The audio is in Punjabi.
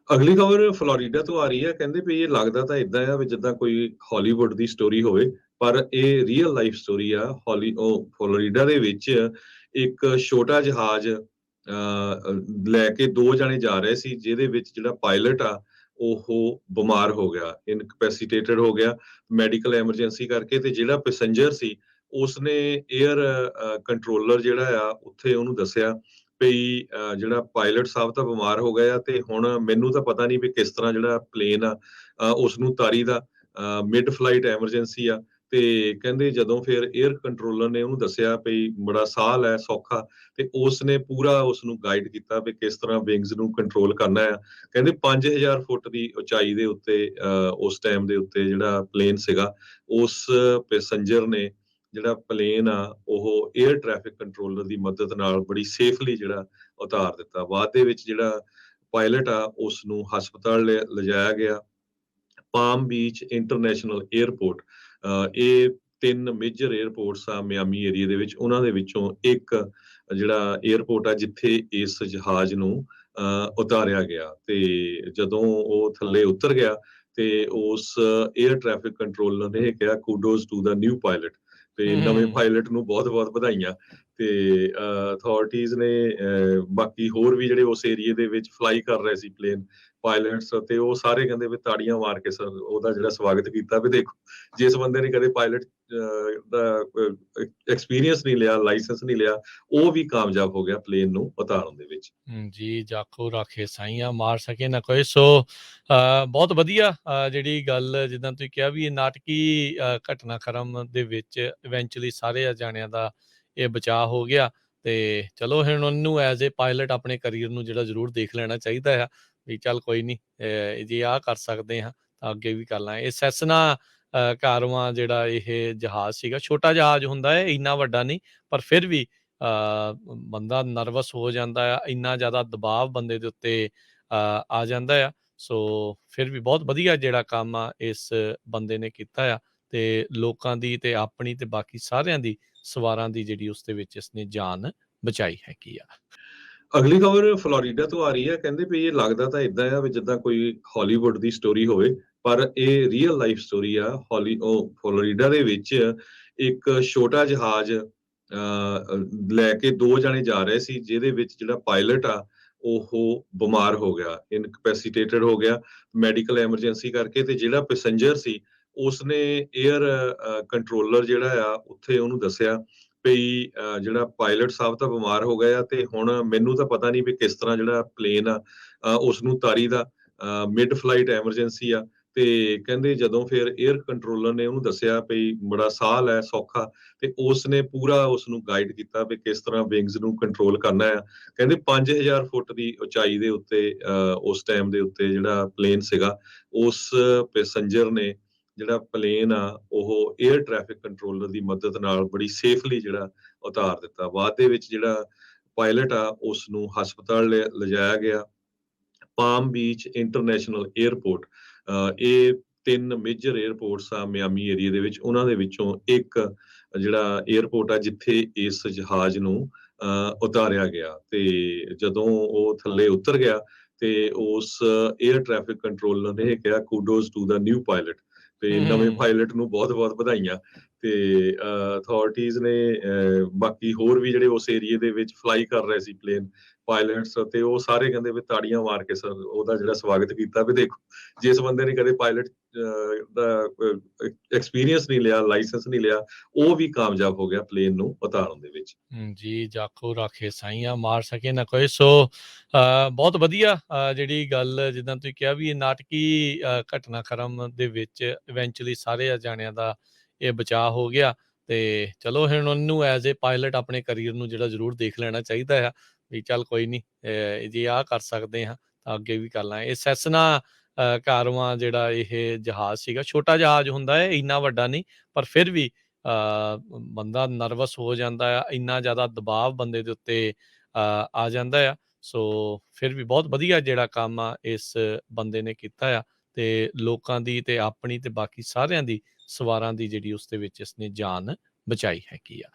ਅਗਲੀ ਖਬਰ ਫਲੋਰੀਡਾ ਤੋਂ ਆ ਰਹੀ ਹੈ। ਕਹਿੰਦੇ ਵੀ ਇਹ ਲੱਗਦਾ ਤਾਂ ਇਦਾਂ ਆ ਵੀ ਜਿੱਦਾਂ ਕੋਈ ਹਾਲੀਵੁੱਡ ਦੀ ਸਟੋਰੀ ਹੋਵੇ, ਪਰ ਇਹ ਰੀਅਲ ਲਾਈਫ ਸਟੋਰੀ ਆ। ਫਲੋਰੀਡਾ ਦੇ ਵਿੱਚ ਇੱਕ ਛੋਟਾ ਜਹਾਜ਼ ਲੈ ਕੇ ਦੋ ਜਣੇ ਜਾ ਰਹੇ ਸੀ, ਜਿਹਦੇ ਵਿੱਚ ਜਿਹੜਾ ਪਾਇਲਟ ਆ ਉਹ ਬਿਮਾਰ ਹੋ ਗਿਆ, ਇਨਕੈਪੈਸੀਟੇਟਡ ਹੋ ਗਿਆ ਮੈਡੀਕਲ ਐਮਰਜੈਂਸੀ ਕਰਕੇ। ਤੇ ਜਿਹੜਾ ਪੈਸੇਂਜਰ ਸੀ ਉਸਨੇ ਏਅਰ ਕੰਟਰੋਲਰ ਜਿਹੜਾ ਆ ਉੱਥੇ ਉਹਨੂੰ ਦੱਸਿਆ ਵੀ ਜਿਹੜਾ ਪਾਇਲਟ ਸਾਹਿਬ ਤਾਂ ਬਿਮਾਰ ਹੋ ਗਏ ਆ, ਤੇ ਹੁਣ ਮੈਨੂੰ ਤਾਂ ਪਤਾ ਨਹੀਂ ਵੀ ਕਿਸ ਤਰ੍ਹਾਂ ਜਿਹੜਾ ਪਲੇਨ ਆ ਉਸਨੂੰ ਤਾਰੀ ਦਾ ਮਿਡ ਫਲਾਈਟ ਐਮਰਜੈਂਸੀ ਆ। ਤੇ ਕਹਿੰਦੇ ਜਦੋਂ ਫਿਰ ਏਅਰ ਕੰਟਰੋਲਰ ਨੇ ਉਹਨੂੰ ਦੱਸਿਆ ਵੀ ਬੜਾ ਸਾਹ ਲੈ ਸੌਖਾ, ਤੇ ਉਸਨੇ ਪੂਰਾ ਉਸਨੂੰ ਗਾਈਡ ਕੀਤਾ ਵੀ ਕਿਸ ਤਰ੍ਹਾਂ ਵਿੰਗਸ ਨੂੰ ਕੰਟਰੋਲ ਕਰਨਾ ਆ। ਕਹਿੰਦੇ 5000 ਫੁੱਟ ਦੀ ਉਚਾਈ ਦੇ ਉੱਤੇ ਉਸ ਟਾਈਮ ਦੇ ਉੱਤੇ ਜਿਹੜਾ ਪਲੇਨ ਸੀਗਾ, ਉਸ ਪੈਸੇਂਜਰ ਨੇ ਜਿਹੜਾ ਪਲੇਨ ਆ ਉਹ ਏਅਰ ਟ੍ਰੈਫਿਕ ਕੰਟਰੋਲਰ ਦੀ ਮਦਦ ਨਾਲ ਬੜੀ ਸੇਫਲੀ ਜਿਹੜਾ ਉਤਾਰ ਦਿੱਤਾ। ਬਾਅਦ ਦੇ ਵਿੱਚ ਜਿਹੜਾ ਪਾਇਲਟ ਆ ਉਸ ਨੂੰ ਹਸਪਤਾਲ ਲਿਜਾਇਆ ਗਿਆ, ਪਾਮ ਬੀਚ ਇੰਟਰਨੈਸ਼ਨਲ 에ਅਰਪੋਰਟ। ਇਹ ਤਿੰਨ ਮੇਜਰ 에ਅਰਪੋਰਟਸ ਆ ਮਿਆਮੀ ਏਰੀਆ ਦੇ ਵਿੱਚ, ਉਹਨਾਂ ਦੇ ਵਿੱਚੋਂ ਇੱਕ ਜਿਹੜਾ 에ਅਰਪੋਰਟ ਆ ਜਿੱਥੇ ਇਸ ਜਹਾਜ਼ ਨੂੰ ਉਤਾਰਿਆ ਗਿਆ। ਤੇ ਜਦੋਂ ਉਹ ਥੱਲੇ ਉਤਰ ਗਿਆ ਤੇ ਉਸ ਏਅਰ ਟ੍ਰੈਫਿਕ ਕੰਟਰੋਲਰ ਨੇ ਕਿਹਾ ਕੂਡੋਜ਼ ਟੂ ਦਾ ਨਿਊ ਪਾਇਲਟ, ਤੇ ਨਵੇਂ ਪਾਇਲਟ ਨੂੰ ਬਹੁਤ-ਬਹੁਤ ਵਧਾਈਆਂ। ਤੇ ਅਥਾਰਟੀਜ਼ ਨੇ ਬਾਕੀ ਹੋਰ ਵੀ ਜਿਹੜੇ ਉਸ ਏਰੀਏ ਦੇ ਵਿੱਚ ਫਲਾਈ ਕਰ ਰਹੇ ਸੀ ਪਲੇਨ ਪਾਇਲਟਸ, ਤੇ ਉਹ ਸਾਰੇ ਕਹਿੰਦੇ ਵੀ ਤਾੜੀਆਂ ਮਾਰ ਕੇ ਉਹਦਾ ਜਿਹੜਾ ਸਵਾਗਤ ਕੀਤਾ ਵੀ ਦੇਖੋ, ਜਿਸ ਬੰਦੇ ਨੇ ਕਦੇ ਪਾਇਲਟ ਦਾ ਐਕਸਪੀਰੀਅੰਸ ਨਹੀਂ ਲਿਆ, ਲਾਇਸੈਂਸ ਨਹੀਂ ਲਿਆ, ਉਹ ਵੀ ਕਾਮਯਾਬ ਹੋ ਗਿਆ ਪਲੇਨ ਨੂੰ ਉਤਾਰਨ ਦੇ ਵਿੱਚ। ਜੀ ਜਾਖੋ ਰਾਖੇ ਸਾਈਆਂ ਮਾਰ ਸਕੇ ਨਾ ਕੋਈ। ਸੋ ਬਹੁਤ ਵਧੀਆ ਜਿਹੜੀ ਗੱਲ ਜਿੱਦਾਂ ਤੁਸੀਂ ਕਿਹਾ ਵੀ ਇਹ ਨਾਟਕੀ ਘਟਨਾਕ੍ਰਮ ਦੇ ਵਿੱਚ ਇਵੈਂਚੁਅਲੀ ਸਾਰੇ ਜਾਣਿਆਂ ਦਾ ਇਹ ਬਚਾਅ ਹੋ ਗਿਆ। ਤੇ ਚਲੋ ਹੁਣ ਉਹਨੂੰ ਐਜ਼ ਏ ਪਾਇਲਟ ਆਪਣੇ ਕਰੀਅਰ ਨੂੰ ਜਿਹੜਾ ਜ਼ਰੂਰ ਦੇਖ ਲੈਣਾ ਚਾਹੀਦਾ ਆ ਵੀ ਚੱਲ ਕੋਈ ਨਹੀਂ, ਜੇ ਆਹ ਕਰ ਸਕਦੇ ਹਾਂ ਤਾਂ ਅੱਗੇ ਵੀ ਕਰ ਲਾਂਗੇ। ਇਹ ਸੈਸਨਾ ਕਾਰਵਾਂ ਜਿਹੜਾ ਇਹ ਜਹਾਜ਼ ਸੀਗਾ, ਛੋਟਾ ਜਹਾਜ਼ ਹੁੰਦਾ ਹੈ, ਇੰਨਾ ਵੱਡਾ ਨਹੀਂ, ਪਰ ਫਿਰ ਵੀ ਬੰਦਾ ਨਰਵਸ ਹੋ ਜਾਂਦਾ ਆ, ਇੰਨਾ ਜ਼ਿਆਦਾ ਦਬਾਅ ਬੰਦੇ ਦੇ ਉੱਤੇ ਆ ਜਾਂਦਾ ਆ। ਸੋ ਫਿਰ ਵੀ ਬਹੁਤ ਵਧੀਆ ਜਿਹੜਾ ਕੰਮ ਆ ਇਸ ਬੰਦੇ ਨੇ ਕੀਤਾ ਆ, ਤੇ ਲੋਕਾਂ ਦੀ ਤੇ ਆਪਣੀ ਤੇ ਬਾਕੀ ਸਾਰਿਆਂ ਦੀ ਸਵਾਰਾਂ ਦੀ ਜਿਹੜੀ ਉਸ ਦੇ ਵਿੱਚ ਇਸਨੇ ਜਾਨ ਬਚਾਈ ਹੈਗੀ ਆ। ਅਗਲੀ ਖਬਰ ਫਲੋਰੀਡਾ ਤੋਂ ਆ ਰਹੀ ਹੈ। ਕਹਿੰਦੇ ਵੀ ਇਹ ਲੱਗਦਾ ਤਾਂ ਇਦਾਂ ਆ ਵੀ ਜਿੱਦਾਂ ਕੋਈ ਹਾਲੀਵੁੱਡ ਦੀ ਸਟੋਰੀ ਹੋਵੇ, ਪਰ ਇਹ ਰੀਅਲ ਲਾਈਫ ਸਟੋਰੀ ਆ। ਫਲੋਰੀਡਾ ਦੇ ਵਿੱਚ ਇੱਕ ਛੋਟਾ ਜਹਾਜ਼ ਲੈ ਕੇ ਦੋ ਜਣੇ ਜਾ ਰਹੇ ਸੀ, ਜਿਹਦੇ ਵਿੱਚ ਜਿਹੜਾ ਪਾਇਲਟ ਆ ਉਹ ਬਿਮਾਰ ਹੋ ਗਿਆ, ਇਨਕੈਪੈਸੀਟੇਟਡ ਹੋ ਗਿਆ ਮੈਡੀਕਲ ਐਮਰਜੈਂਸੀ ਕਰਕੇ। ਤੇ ਜਿਹੜਾ ਪੈਸੇਂਜਰ ਸੀ ਉਸਨੇ ਏਅਰ ਕੰਟਰੋਲਰ ਜਿਹੜਾ ਆ ਉੱਥੇ ਉਹਨੂੰ ਦੱਸਿਆ ਵੀ ਜਿਹੜਾ ਪਾਇਲਟ ਸਾਹਿਬ ਤਾਂ ਬਿਮਾਰ ਹੋ ਗਏ ਆ, ਤੇ ਹੁਣ ਮੈਨੂੰ ਤਾਂ ਪਤਾ ਨਹੀਂ ਵੀ ਕਿਸ ਤਰ੍ਹਾਂ ਜਿਹੜਾ ਪਲੇਨ ਆ ਉਸਨੂੰ ਤਾਰੀ ਦਾ ਮਿਡ ਫਲਾਈਟ ਐਮਰਜੈਂਸੀ ਆ। ਤੇ ਕਹਿੰਦੇ ਜਦੋਂ ਫਿਰ ਏਅਰ ਕੰਟਰੋਲਰ ਨੇ ਉਹਨੂੰ ਦੱਸਿਆ ਵੀ ਬੜਾ ਸਾਹ ਲੈ ਸੌਖਾ, ਤੇ ਉਸਨੇ ਪੂਰਾ ਉਸਨੂੰ ਗਾਈਡ ਕੀਤਾ ਵੀ ਕਿਸ ਤਰ੍ਹਾਂ ਵਿੰਗਸ ਨੂੰ ਕੰਟਰੋਲ ਕਰਨਾ ਆ। ਕਹਿੰਦੇ 5000 ਫੁੱਟ ਦੀ ਉਚਾਈ ਦੇ ਉੱਤੇ ਉਸ ਟਾਈਮ ਦੇ ਉੱਤੇ ਜਿਹੜਾ ਪਲੇਨ ਸੀਗਾ, ਉਸ ਪੈਸੇਂਜਰ ਨੇ ਜਿਹੜਾ ਪਲੇਨ ਆ ਉਹ ਏਅਰ ਟ੍ਰੈਫਿਕ ਕੰਟਰੋਲਰ ਦੀ ਮਦਦ ਨਾਲ ਬੜੀ ਸੇਫਲੀ ਜਿਹੜਾ ਉਤਾਰ ਦਿੱਤਾ। ਬਾਅਦ ਦੇ ਵਿੱਚ ਜਿਹੜਾ ਪਾਇਲਟ ਆ ਉਸ ਨੂੰ ਹਸਪਤਾਲ ਲਿਜਾਇਆ ਗਿਆ, ਪਾਮ ਬੀਚ ਇੰਟਰਨੈਸ਼ਨਲ 에ਅਰਪੋਰਟ। ਇਹ ਤਿੰਨ ਮੇਜਰ 에ਅਰਪੋਰਟਸ ਆ ਮਿਆਮੀ ਏਰੀਆ ਦੇ ਵਿੱਚ, ਉਹਨਾਂ ਦੇ ਵਿੱਚੋਂ ਇੱਕ ਜਿਹੜਾ 에ਅਰਪੋਰਟ ਆ ਜਿੱਥੇ ਇਸ ਜਹਾਜ਼ ਨੂੰ ਉਤਾਰਿਆ ਗਿਆ। ਤੇ ਜਦੋਂ ਉਹ ਥੱਲੇ ਉਤਰ ਗਿਆ ਤੇ ਉਸ ਏਅਰ ਟ੍ਰੈਫਿਕ ਕੰਟਰੋਲਰ ਨੇ ਕਿਹਾ ਕੂਡੋਜ਼ ਟੂ ਦਾ ਨਿਊ ਪਾਇਲਟ, ਤੇ ਨਵੇਂ ਪਾਇਲਟ ਨੂੰ ਬਹੁਤ-ਬਹੁਤ ਵਧਾਈਆਂ। ਤੇ ਅਥਾਰਟੀਜ਼ ਨੇ ਬਾਕੀ ਹੋਰ ਵੀ ਜਿਹੜੇ ਉਸ ਏਰੀਏ ਦੇ ਵਿੱਚ ਫਲਾਈ ਕਰ ਰਹੇ ਸੀ ਪਲੇਨ ਪਾਇਲਟਸ, ਤੇ ਉਹ ਸਾਰੇ ਕਹਿੰਦੇ ਵੀ ਤਾੜੀਆਂ ਮਾਰ ਕੇ ਉਹਦਾ ਜਿਹੜਾ ਸਵਾਗਤ ਕੀਤਾ ਵੀ ਦੇਖੋ, ਜਿਸ ਬੰਦੇ ਨੇ ਕਦੇ ਪਾਇਲਟ ਦਾ ਐਕਸਪੀਰੀਅੰਸ ਨਹੀਂ ਲਿਆ, ਲਾਇਸੈਂਸ ਨਹੀਂ ਲਿਆ, ਉਹ ਵੀ ਕਾਮਯਾਬ ਹੋ ਗਿਆ ਪਲੇਨ ਨੂੰ ਉਤਾਰਨ ਦੇ ਵਿੱਚ। ਜੀ ਜਾਖੋ ਰਾਖੇ ਸਾਈਆਂ ਮਾਰ ਸਕੇ ਨਾ ਕੋਈ। ਸੋ ਬਹੁਤ ਵਧੀਆ ਜਿਹੜੀ ਗੱਲ ਜਿੱਦਾਂ ਤੁਸੀਂ ਕਿਹਾ ਵੀ ਇਹ ਨਾਟਕੀ ਘਟਨਾਕ੍ਰਮ ਦੇ ਵਿੱਚ ਇਵੈਂਚੁਅਲੀ ਸਾਰੇ ਜਾਣਿਆਂ ਦਾ ਇਹ ਬਚਾਅ ਹੋ ਗਿਆ। ਤੇ ਚਲੋ ਹੁਣ ਉਹਨੂੰ ਐਜ਼ ਏ ਪਾਇਲਟ ਆਪਣੇ ਕਰੀਅਰ ਨੂੰ ਜਿਹੜਾ ਜ਼ਰੂਰ ਦੇਖ ਲੈਣਾ ਚਾਹੀਦਾ ਆ ਵੀ ਚੱਲ ਕੋਈ ਨਹੀਂ, ਜੇ ਆਹ ਕਰ ਸਕਦੇ ਹਾਂ ਤਾਂ ਅੱਗੇ ਵੀ ਕਰ ਲਾਂਗੇ। ਇਹ ਸੈਸਨਾ ਕਾਰਵਾਂ ਜਿਹੜਾ ਇਹ ਜਹਾਜ਼ ਸੀਗਾ, ਛੋਟਾ ਜਹਾਜ਼ ਹੁੰਦਾ ਹੈ, ਇੰਨਾ ਵੱਡਾ ਨਹੀਂ, ਪਰ ਫਿਰ ਵੀ ਬੰਦਾ ਨਰਵਸ ਹੋ ਜਾਂਦਾ ਆ, ਇੰਨਾ ਜ਼ਿਆਦਾ ਦਬਾਅ ਬੰਦੇ ਦੇ ਉੱਤੇ ਆ ਜਾਂਦਾ ਆ। ਸੋ ਫਿਰ ਵੀ ਬਹੁਤ ਵਧੀਆ ਜਿਹੜਾ ਕੰਮ ਆ ਇਸ ਬੰਦੇ ਨੇ ਕੀਤਾ ਆ, ਤੇ ਲੋਕਾਂ ਦੀ ਤੇ ਆਪਣੀ ਤੇ ਬਾਕੀ ਸਾਰਿਆਂ ਦੀ ਸਵਾਰਾਂ ਦੀ ਜਿਹੜੀ ਉਸ ਦੇ ਵਿੱਚ ਇਸਨੇ ਜਾਨ ਬਚਾਈ ਹੈਗੀ ਆ।